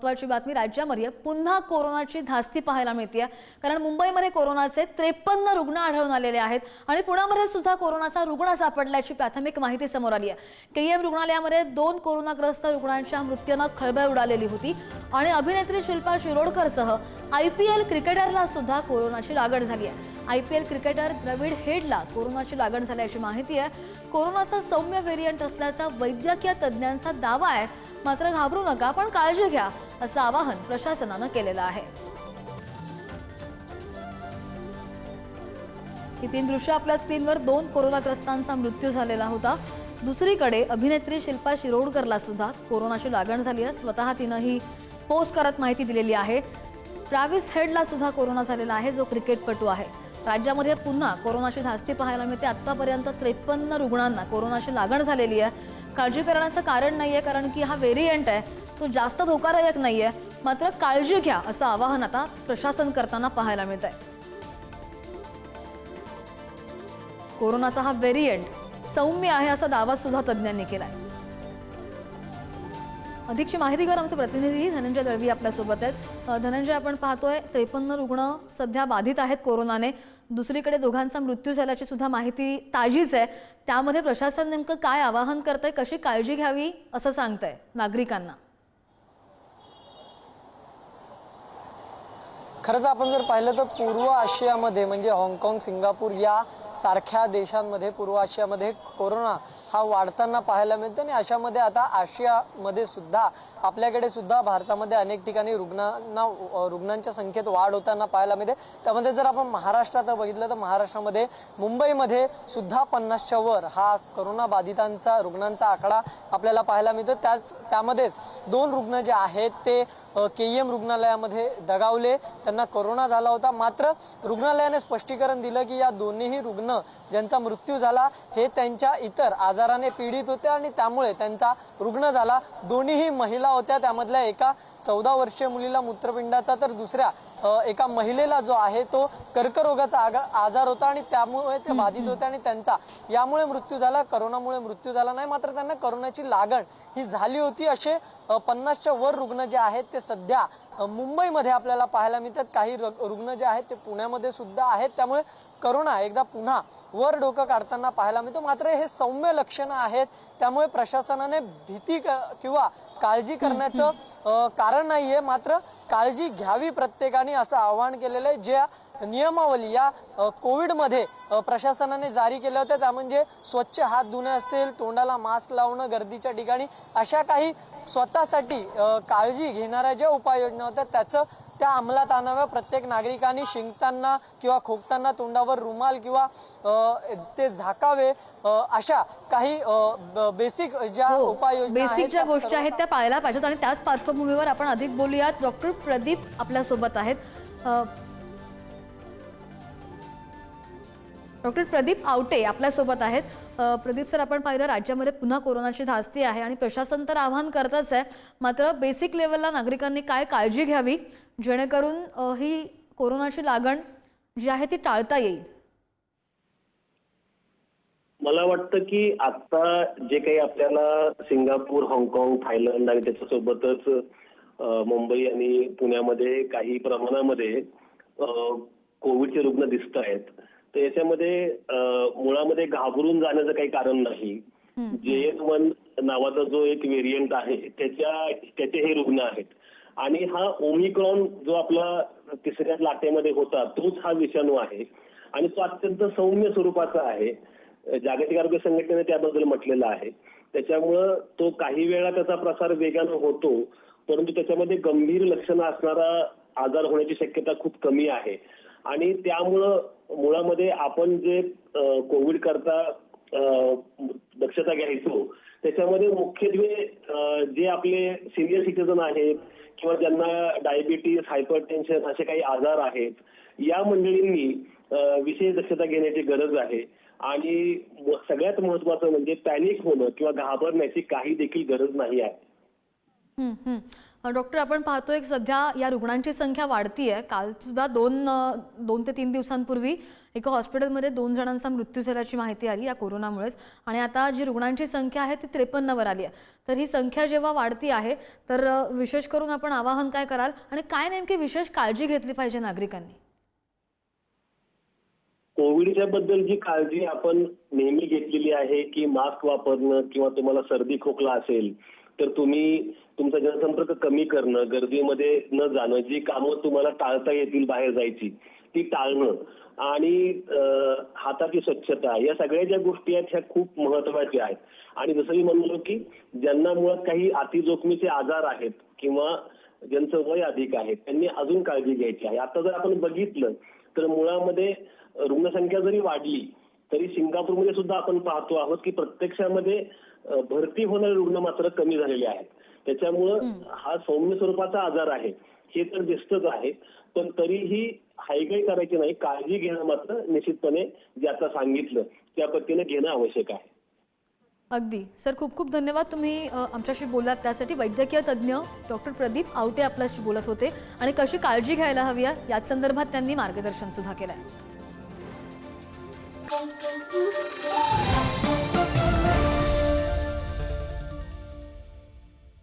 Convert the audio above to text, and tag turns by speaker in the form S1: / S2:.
S1: महत्त्वाची बातमी राज्यामध्ये पुन्हा कोरोनाची धास्ती पाहायला मिळते। कारण मुंबईमध्ये कोरोनाचे 53 रुग्ण आढळून आलेले आहेत आणि पुण्यामध्ये सुद्धा कोरोनाचा रुग्ण सापडल्याची प्राथमिक माहिती समोर आली आहे। केईएम रुग्णालयामध्ये 2 कोरोनाग्रस्त रुग्णांच्या मृत्यूने खळबळ उडालेली होती आणि अभिनेत्री शिल्पा शिरोडकरसह IPL क्रिकेटरला सुद्धा कोरोनाची लागण झाली आहे। IPL क्रिकेटर द्रविड हेडला कोरोनाची लागण झाल्याची माहिती आहे। कोरोनाचा सौम्य व्हेरिएंट असल्याचा वैद्यकीय तज्ञांचा दावा आहे। मात्र घाबरू नका, पण काळजी घ्या असं आवाहन प्रशासनाने केलेलं आहे। ही 3 दृश्य आपल्या स्क्रीनवर 2 कोरोनाग्रस्तांचा मृत्यू झालेला होता। दुसरीकडे अभिनेत्री शिल्पा शिरोडकरला सुद्धा कोरोनाची लागण झाली आहे। स्वतः तिने ही पोस्ट करत माहिती दिलेली आहे। ट्रॅव्हिस हेडला सुद्धा कोरोना झालेला आहे, जो क्रिकेटपटू आहे। राज्यामध्ये पुन्हा कोरोनाची धास्ती पाहायला मिळते। आतापर्यंत 53 रुग्णांना कोरोनाची लागण झालेली आहे। काळजी करण्याचं कारण नाहीये, कारण की हा व्हेरिएंट आहे, तो जास्त धोकादायक नाहीये। मात्र काळजी घ्या असं आवाहन आता प्रशासन करताना पाहायला मिळतंय। कोरोनाचा हा व्हेरिएंट सौम्य आहे असा दावा सुद्धा तज्ञांनी केलाय। अधिकची माहिती घेऊन आमचे प्रतिनिधी धनंजय दळवी आपल्या सोबत आहेत। धनंजय, आपण पाहतोय 53 रुग्ण सध्या बाधित आहेत कोरोनाने। दुसरीकडे दोघांचा मृत्यू झाल्याची सुद्धा माहिती ताजीच आहे। त्यामध्ये प्रशासन नेमकं काय आवाहन करतंय, कशी काळजी घ्यावी असं सांगतंय नागरिकांना?
S2: खरंच आपण जर पाहिलं तर पूर्व आशियामध्ये म्हणजे हाँगकाँग, सिंगापूर या सारख्या देशांमध्ये पूर्व आशियामध्ये कोरोना हा वाढताना पाहायला मिळतो आणि अशामध्ये आता आशियामध्ये सुद्धा आपल्याकडे सुद्धा भारतामध्ये अनेक ठिकाणी रुग्णांच्या संख्येत वाढ होताना पाहायला मिळते। त्यामध्ये जर आपण महाराष्ट्रात बघितलं तर महाराष्ट्रामध्ये मुंबईमध्ये सुद्धा 50च्या वर हा कोरोना बाधितांचा रुग्णांचा आकडा आपल्याला पाहायला मिळतो। त्यामध्ये 2 रुग्ण जे आहेत ते केईएम रुग्णालयामध्ये दगावले, त्यांना कोरोना झाला होता। मात्र रुग्णालयाने स्पष्टीकरण दिलं की या दोन्हीही रुग्ण ज्यांचा मृत्यू झाला हे त्यांच्या इतर आजाराने पीडित होते आणि त्यामुळे त्यांचा रुग्ण झाला। दोन्हीही महिला होत्या, त्यामधल्या एका 14 वर्षीय मुलीला मूत्रपिंडाचा तर दुसऱ्या एका महिलेला जो आहे तो कर्करोगाचा आजार होता आणि त्यामुळे ते बाधित होते आणि त्यांचा यामुळे मृत्यू झाला। कोरोनामुळे मृत्यू झाला नाही, मात्र त्यांना कोरोनाची लागण ही झाली होती। असे 50च्या वर रुग्ण जे आहेत ते सध्या मुंबईमध्ये आपल्याला पाहायला मिळतात। काही रुग्ण जे आहेत ते पुण्यामध्ये सुद्धा आहेत। त्यामुळे कोरोना एकदा पुन्हा वर डोकं काढताना पाहायला मिळतो। मात्र हे सौम्य लक्षणं आहेत, त्यामुळे प्रशासनाने भीती किंवा काळजी करण्याचं कारण नाहीये। मात्र काळजी घ्यावी प्रत्येकाने असं आवाहन केलेलं आहे। ज्या नियमावली या कोविडमध्ये प्रशासनाने जारी केल्या होत्या त्या म्हणजे स्वच्छ हात धुणे असतील, तोंडाला मास्क लावणं, गर्दीच्या ठिकाणी अशा काही स्वतःसाठी काळजी घेणाऱ्या ज्या उपाययोजना होत्या त्या अंमलात आणाव्या। प्रत्येक नागरिकांनी शिंकताना किंवा खोकताना तोंडावर रुमाल किंवा ते झाकावे, अशा काही बेसिक ज्या उपाययोजना
S1: बेसिक ज्या गोष्टी आहेत त्या पाळायला पाहिजेत। आणि त्याच पार्श्वभूमीवर आपण अधिक बोलूयात। डॉक्टर प्रदीप आपल्या सोबत आहेत। डॉक्टर प्रदीप आवटे आपल्या सोबत आहेत। प्रदीप सर, आपण पाहिलं राज्यामध्ये पुन्हा कोरोनाची धास्ती आहे आणि प्रशासन तर आवाहन करतच आहे, मात्र बेसिक लेवलला नागरिकांनी काय काळजी घ्यावी जेणेकरून ही कोरोनाची लागण जी आहे ती टाळता येईल?
S3: मला वाटतं की आता जे काही आपल्याला सिंगापूर, हाँगकाँग, थायलंड आणि त्याच्यासोबतच मुंबई आणि पुण्यामध्ये काही प्रमाणामध्ये कोविडचे रुग्ण दिसत आहेत, तर याच्यामध्ये मुळामध्ये घाबरून जाण्याचं काही कारण नाही। JN1 नावाचा जो एक व्हेरियंट आहे त्याचे हे रुग्ण आहेत आणि हा ओमिक्रॉन जो आपला 3ऱ्या लाटेमध्ये होता तोच हा विषाणू आहे आणि तो अत्यंत सौम्य स्वरूपाचा आहे। जागतिक आरोग्य संघटनेने त्याबद्दल म्हटलेलं आहे। त्याच्यामुळं तो काही वेळा त्याचा प्रसार वेगानं होतो, परंतु त्याच्यामध्ये गंभीर लक्षणं असणारा आजार होण्याची शक्यता खूप कमी आहे आणि त्यामुळं मुळामध्ये आपण जे कोविड करता दक्षता घ्यायचो त्याच्यामध्ये मुख्यत्वे जे आपले सिनियर सिटीजन आहेत किंवा ज्यांना डायबिटीज, हायपरटेन्शन असे काही आजार आहेत, या मंडळींनी विशेष दक्षता घेण्याची गरज आहे। आणि सगळ्यात महत्त्वाचं म्हणजे पॅनिक होणं किंवा घाबरण्याची काही देखील गरज नाही आहे।
S1: डॉक्टर, आपण पाहतोय की सध्या या रुग्णांची संख्या वाढतीये. काल सुद्धा दोन ते 3 दिवसांपूर्वी एका हॉस्पिटलमध्ये 2 जणांचा मृत्यू झाल्याची माहिती आली या कोरोनामुळेच. आणि आता जी रुग्णांची संख्या आहे ती 53 वर आली आहे. तर ही संख्या जेव्हा वाढती आहे तर विशेष करून आपण आवाहन काय कराल आणि काय नेमकी विशेष काळजी घेतली पाहिजे नागरिकांनी?
S3: कोविडच्या बद्दल जी काळजी आपण नेहमी घेतलेली आहे की मास्क वापरणं किंवा तुम्हाला सर्दी खोकला असेल तर तुम्ही तुमचा जनसंपर्क कमी करणं, गर्दीमध्ये न जाणं, जी कामं तुम्हाला टाळता येतील बाहेर जायची ती टाळणं आणि हाताची स्वच्छता, या सगळ्या ज्या गोष्टी आहेत ह्या खूप महत्वाच्या आहेत. आणि जसं मी म्हणलो की ज्यांना मुळात काही अतिजोखमीचे आजार आहेत किंवा ज्यांचं वय अधिक आहे त्यांनी अजून काळजी घ्यायची आहे. आता जर आपण बघितलं तर मुळामध्ये रुग्णसंख्या जरी वाढली तरी सिंगापूरमध्ये सुद्धा आपण पाहतो आहोत की प्रत्यक्षामध्ये भरती होणारे रुग्ण मात्र कमी झालेले आहेत. त्याच्यामुळं हा सौम्य स्वरूपाचा आजार आहे हे तर दिसतच आहे, पण तरीही हायगाई करायची नाही, काळजी घेणं मात्र निश्चितपणे जे आता सांगितलं त्या पद्धतीने घेणं आवश्यक आहे.
S1: अगदी सर, खूप खूप धन्यवाद. तुम्ही आमच्याशी बोललात त्यासाठी. वैद्यकीय तज्ज्ञ डॉक्टर प्रदीप आवटे आपल्याशी बोलत होते आणि कशी काळजी घ्यायला हवी याच संदर्भात त्यांनी मार्गदर्शन सुद्धा केलंय.